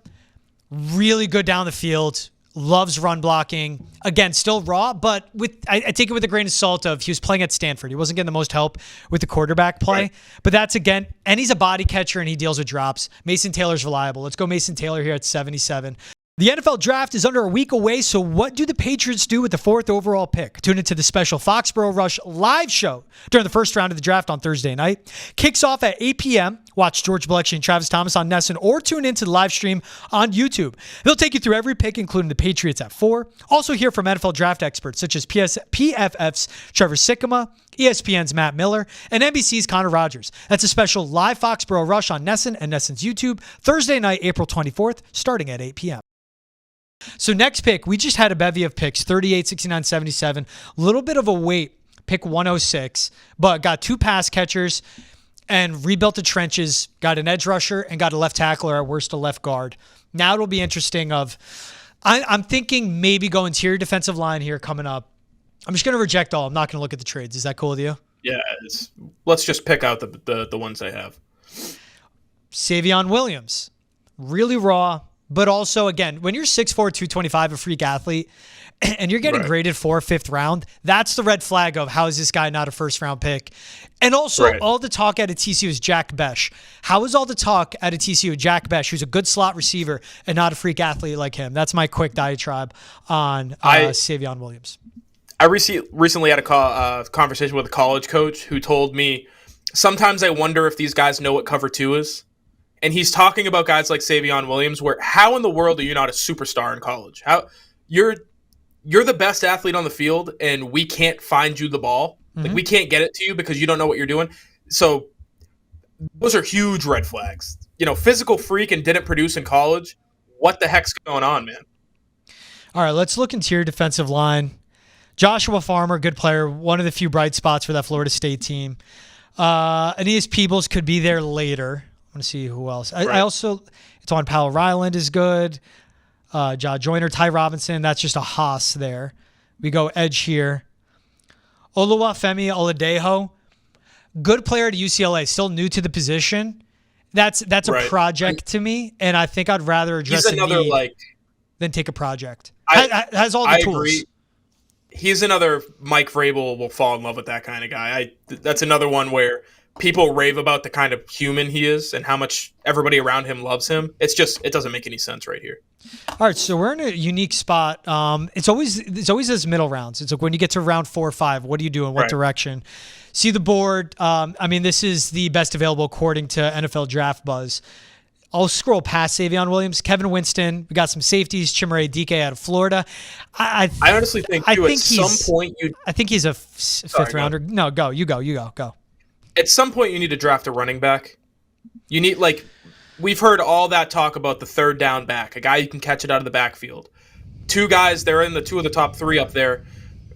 really good down the field. Loves run blocking. Again, still raw, but I take it with a grain of salt of he was playing at Stanford. He wasn't getting the most help with the quarterback play. Right. But that's, again, and he's a body catcher and he deals with drops. Mason Taylor's reliable. Let's go Mason Taylor here at 77. The NFL draft is under a week away, so what do the Patriots do with the 4th overall pick? Tune into the special Foxborough Rush live show during the first round of the draft on Thursday night. Kicks off at 8 p.m. Watch George Balekji and Travis Thomas on Nesson or tune into the live stream on YouTube. They'll take you through every pick, including the Patriots at 4. Also hear from NFL draft experts such as PFF's Trevor Sikkema, ESPN's Matt Miller, and NBC's Connor Rogers. That's a special live Foxborough Rush on Nesson and Nesson's YouTube Thursday night, April 24th, starting at 8 p.m. So next pick, we just had a bevy of picks, 38, 69, 77. A little bit of a wait, pick 106, but got 2 pass catchers and rebuilt the trenches, got an edge rusher, and got a left tackler, at worst a left guard. Now it'll be interesting I'm thinking maybe go interior defensive line here coming up. I'm just going to reject all. I'm not going to look at the trades. Is that cool with you? Yeah, let's just pick out the ones I have. Savion Williams, really raw. But also, again, when you're 6'4", 225, a freak athlete, and you're getting graded 4th, 5th round, that's the red flag of how is this guy not a first-round pick? And also, all the talk out of TCU is Jack Besh. How is all the talk out of TCU Jack Besh, who's a good slot receiver and not a freak athlete like him? That's my quick diatribe on Savion Williams. I recently had a conversation with a college coach who told me, sometimes I wonder if these guys know what cover 2 is. And he's talking about guys like Savion Williams, where how in the world are you not a superstar in college? How you're the best athlete on the field, and we can't find you the ball. Mm-hmm. Like we can't get it to you because you don't know what you're doing. So those are huge red flags. Physical freak and didn't produce in college. What the heck's going on, man? All right, let's look into your defensive line. Joshua Farmer, good player, one of the few bright spots for that Florida State team. Aeneas Peebles could be there later. I want to see who else. I also, it's on Powell Ryland is good. Ja Joyner, Ty Robinson. That's just a Haas there. We go edge here. Oluwafemi Oladejo, good player at UCLA, still new to the position. That's a project to me, and I think I'd rather address a need than take a project. Has all the tools. Agree. He's another Mike Vrabel will fall in love with that kind of guy. That's another one where people rave about the kind of human he is and how much everybody around him loves him. It doesn't make any sense right here. All right, so we're in a unique spot. It's always those middle rounds. It's like when you get to round 4 or 5, what do you do in what direction? See the board. This is the best available according to NFL Draft Buzz. I'll scroll past Savion Williams, Kevin Winston. We got some safeties, Chimere Dike out of Florida. I honestly think too, at some point I think he's a fifth rounder. No, go. You go. At some point, you need to draft a running back. You need, we've heard all that talk about the third down back, a guy who can catch it out of the backfield. 2 guys, they're in the 2 of the top 3 up there.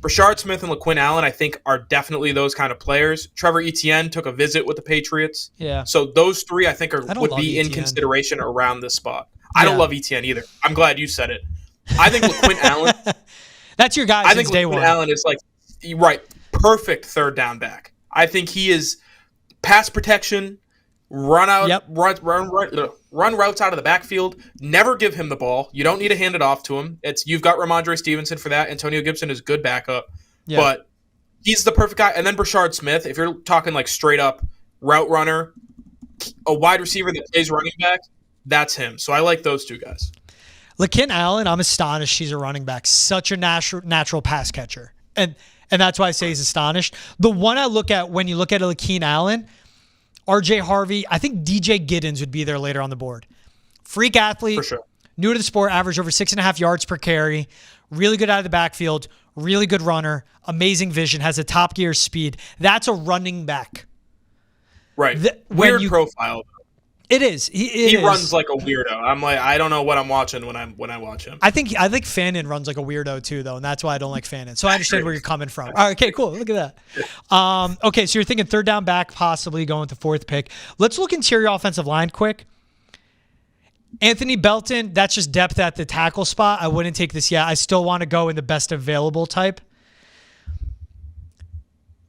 Brashard Smith and LaQuinn Allen, I think, are definitely those kind of players. Trevor Etienne took a visit with the Patriots. Yeah. So those 3, I think, would be in consideration around this spot. I don't love Etienne either. I'm glad you said it. I think LaQuinn Allen. That's your guy since day one. I think LaQuinn Allen is perfect third down back. I think he is pass protection, run routes out of the backfield. Never give him the ball. You don't need to hand it off to him. You've got Ramondre Stevenson for that. Antonio Gibson is good backup, but he's the perfect guy. And then Brashard Smith, if you're talking straight up route runner, a wide receiver that plays running back, that's him. So I like those 2 guys. LaQuinn Allen, I'm astonished he's a running back. Such a natural pass catcher. And that's why I say he's astonished. The one I look at when you look at LaQuinn Allen, RJ Harvey, I think DJ Giddens would be there later on the board. Freak athlete, for sure. New to the sport, average over 6.5 yards per carry, really good out of the backfield, really good runner, amazing vision, has a top gear speed. That's a running back. Right. Weird profile. It is. He runs like a weirdo. I'm like, I don't know what I'm watching when I watch him. I think Fannin runs like a weirdo too, though, and that's why I don't like Fannin. So I understand where you're coming from. All right, okay, cool. Look at that. Okay, so you're thinking third down back, possibly going with the fourth pick. Let's look interior offensive line quick. Anthony Belton, that's just depth at the tackle spot. I wouldn't take this yet. I still want to go in the best available type.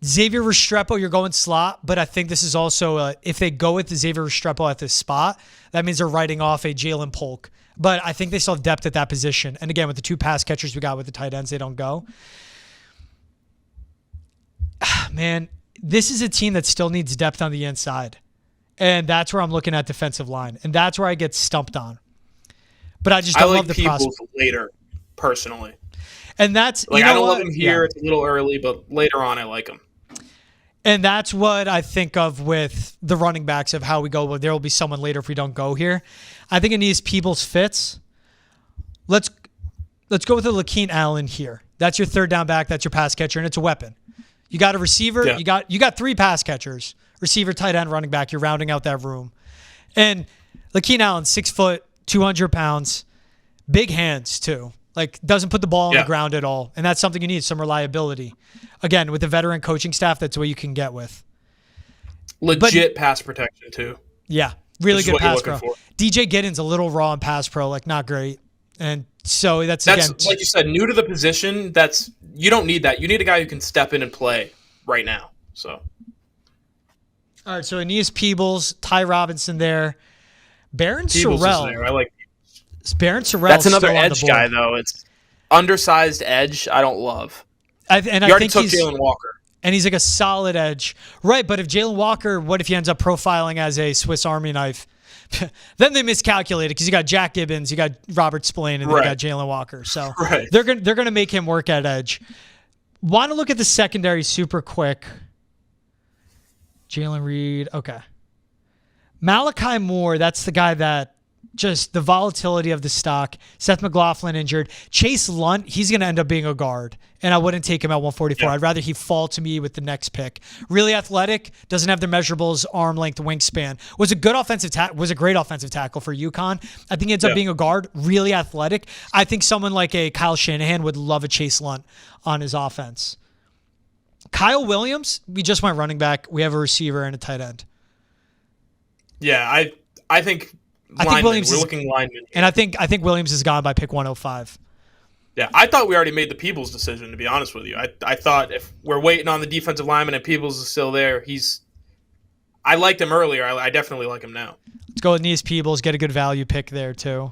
Xavier Restrepo, you're going slot, but I think this is also, if they go with the Xavier Restrepo at this spot, that means they're writing off a Jalen Polk. But I think they still have depth at that position. And again, with the two pass catchers we got with the tight ends, they don't go. Man, this is a team that still needs depth on the inside. And that's where I'm looking at defensive line. And that's where I get stumped on. But I just don't love the prospect. Later, personally. And that's, like, I don't love him here. Yeah. It's a little early, but later on, I like him. And that's what I think of with the running backs of how we go. Well, there will be someone later if we don't go here. I think Aeneas Peebles fits. Let's go with a Lakeem Allen here. That's your third down back. That's your pass catcher, and it's a weapon. You got a receiver. Yeah. You got three pass catchers: receiver, tight end, running back. You're rounding out that room. And Lakeem Allen, 6 foot, 200 pounds, big hands too. Like, doesn't put the ball on the ground at all. And that's something you need, some reliability. Again, with the veteran coaching staff, that's what you can get with. Legit pass protection, too. Yeah, really good pass pro. DJ Giddens, a little raw in pass pro, like not great. And so that's again, like you said, new to the position. You don't need that. You need a guy who can step in and play right now. So, all right, so Aeneas Peebles, Ty Robinson there. Baron Peebles Sorrell. Is there. I like Baron Sorrell. That's another edge guy, though. It's undersized edge. I don't love. I think took Jalen Walker, and he's like a solid edge, right? But if Jalen Walker, what if he ends up profiling as a Swiss Army knife? Then they miscalculated because you got Jack Gibbons, you got Robert Spillane, and then you got Jalen Walker. So they're gonna make him work at edge. Want to look at the secondary super quick? Jalen Reed, okay. Malachi Moore, that's the guy that. Just the volatility of the stock. Seth McLaughlin injured. Chase Lunt, he's going to end up being a guard, and I wouldn't take him at 144. Yeah. I'd rather he fall to me with the next pick. Really athletic, doesn't have the measurables, arm length, wingspan. Was a great offensive tackle for UConn. I think he ends up being a guard, really athletic. I think someone like a Kyle Shanahan would love a Chase Lunt on his offense. Kyle Williams, we just went running back. We have a receiver and a tight end. Yeah, I think Williams we're looking linemen. And I think Williams is gone by pick 105. Yeah, I thought we already made the Peebles decision, to be honest with you. I thought if we're waiting on the defensive lineman and Peebles is still there, I liked him earlier. I definitely like him now. Let's go with Aeneas Peebles, get a good value pick there too.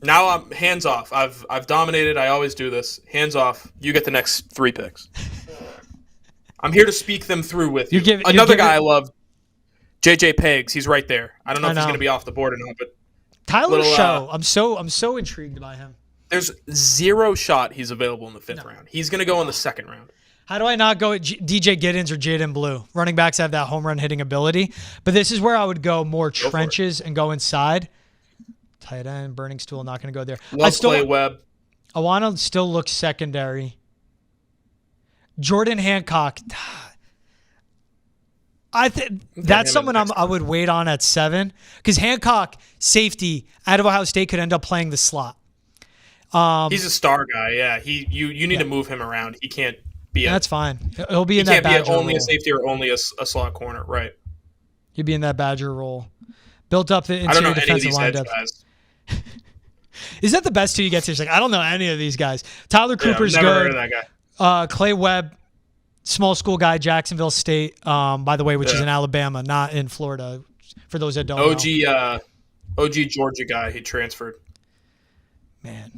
Now I'm hands off. I've dominated. I always do this. Hands off. You get the next 3 picks. I'm here to speak them through with you. Another guy I love, JJ Peggs. He's right there. I don't know if he's going to be off the board or not, but Tyler Show. I'm so intrigued by him. There's 0 shot he's available in the 5th round. He's going to go in the 2nd round. How do I not go at DJ Giddens or Jaden Blue? Running backs have that home run hitting ability, but this is where I would go more trenches and go inside. Tight end, Burning Stool, not going to go there. Clay Webb. I want to still look secondary. Jordan Hancock. That's someone I would wait on at 7 because Hancock, safety, out of Ohio State, could end up playing the slot. He's a star guy. Yeah, you need to move him around. He can't be. That's fine. He'll be in that Badger role. He can't be only a safety or only a slot corner, right? He'd be in that Badger role. Built up the interior defensive line depth. Is that the best 2 you get to? It's like, I don't know any of these guys. Tyler Cooper's good. Heard of that guy. Clay Webb, small school guy, Jacksonville State, by the way, which is in Alabama, not in Florida, for those that don't know. OG Georgia guy. He transferred. Man.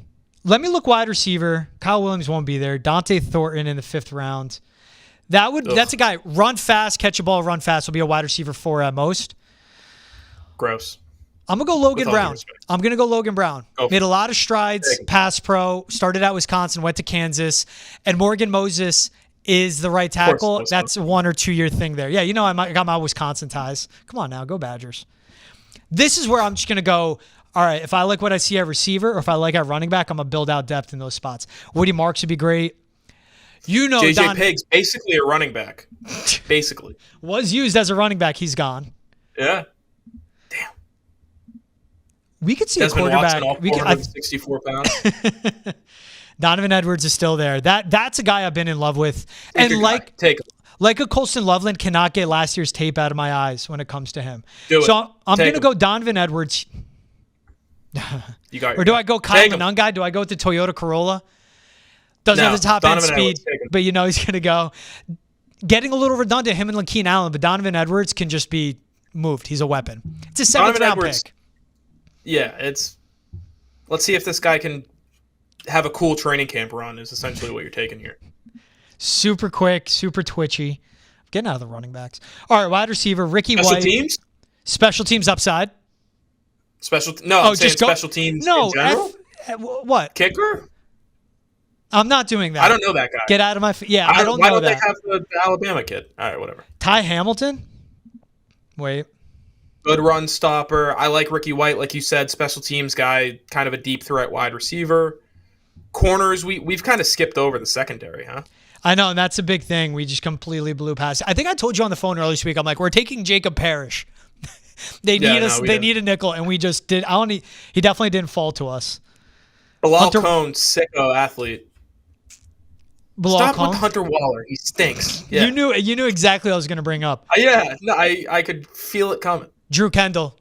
Let me look wide receiver. Kyle Williams won't be there. Dante Thornton in the 5th round. That's a guy, run fast, catch a ball, run fast, will be a wide receiver 4 at most. Gross. I'm going to go Logan Brown. Made a lot of strides, pass pro, started at Wisconsin, went to Kansas, and Morgan Moses is the right tackle. That's a 1 or 2 year thing there. Yeah, I got my Wisconsin ties. Come on now, go Badgers. This is where I'm just going to go, all right, if I like what I see at receiver or if I like at running back, I'm going to build out depth in those spots. Woody Marks would be great. You know, JJ Pigg's basically a running back. Basically. Was used as a running back. He's gone. Yeah. Damn. We could see Desmond a quarterback. Watson, all 464 pounds. Donovan Edwards is still there. That's a guy I've been in love with. Take a Colston Loveland cannot get last year's tape out of my eyes when it comes to him. So I'm going to go Donovan Edwards. Or do I go Kyle Monangai? Do I go with the Toyota Corolla? Doesn't have the top end speed, but he's going to go. Getting a little redundant, him and Lakeen Allen, but Donovan Edwards can just be moved. He's a weapon. It's a 7th round pick. Yeah, let's see if this guy can have a cool training camp run is essentially what you're taking here. Super quick, super twitchy. Getting out of the running backs. All right, wide receiver, Ricky White. Special teams upside. Special teams in general? What? Kicker? I'm not doing that. I don't know that guy. Get out of my... I don't know that. Why don't they have the Alabama kid? All right, whatever. Ty Hamilton? Wait. Good run stopper. I like Ricky White, like you said, special teams guy, kind of a deep threat wide receiver. Corners, we've kind of skipped over the secondary, huh? I know, and that's a big thing. We just completely blew past it. I think I told you on the phone earlier this week, I'm like, we're taking Jacob Parrish. They need a nickel, and we just did. He definitely didn't fall to us. Bilal Cohn, sicko athlete. Stop with Hunter Waller. He stinks. Yeah. You knew exactly what I was going to bring up. I could feel it coming. Drew Kendall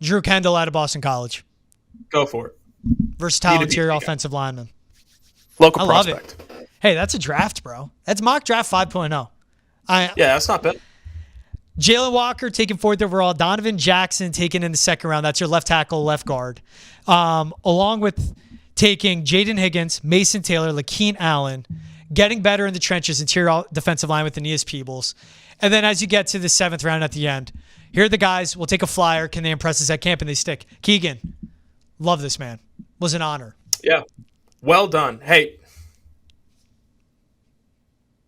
out of Boston College. Go for it. Versatile interior offensive lineman. Local prospect. Hey, that's a draft, bro. That's mock draft 5.0. That's not bad. Jalen Walker taken 4th overall. Donovan Jackson taken in the 2nd round. That's your left tackle, left guard. Along with taking Jaden Higgins, Mason Taylor, Lakeen Allen, getting better in the trenches, interior defensive line with Aeneas Peebles. And then as you get to the 7th round at the end, here are the guys. We'll take a flyer. Can they impress us at camp? And they stick. Keagan, love this man. Was an honor. Yeah. Well done. Hey.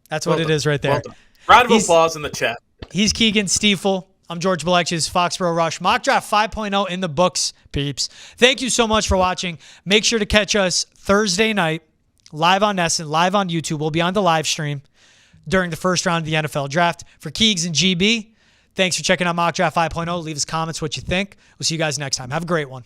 That's what it is right there. Well done. Round of applause in the chat. He's Keagan Stiefel. I'm George Balekji. Foxborough Rush. Mock Draft 5.0 in the books, peeps. Thank you so much for watching. Make sure to catch us Thursday night, live on Nesson, live on YouTube. We'll be on the live stream during the first round of the NFL Draft. For Keegs and GB, thanks for checking out Mock Draft 5.0. Leave us comments what you think. We'll see you guys next time. Have a great one.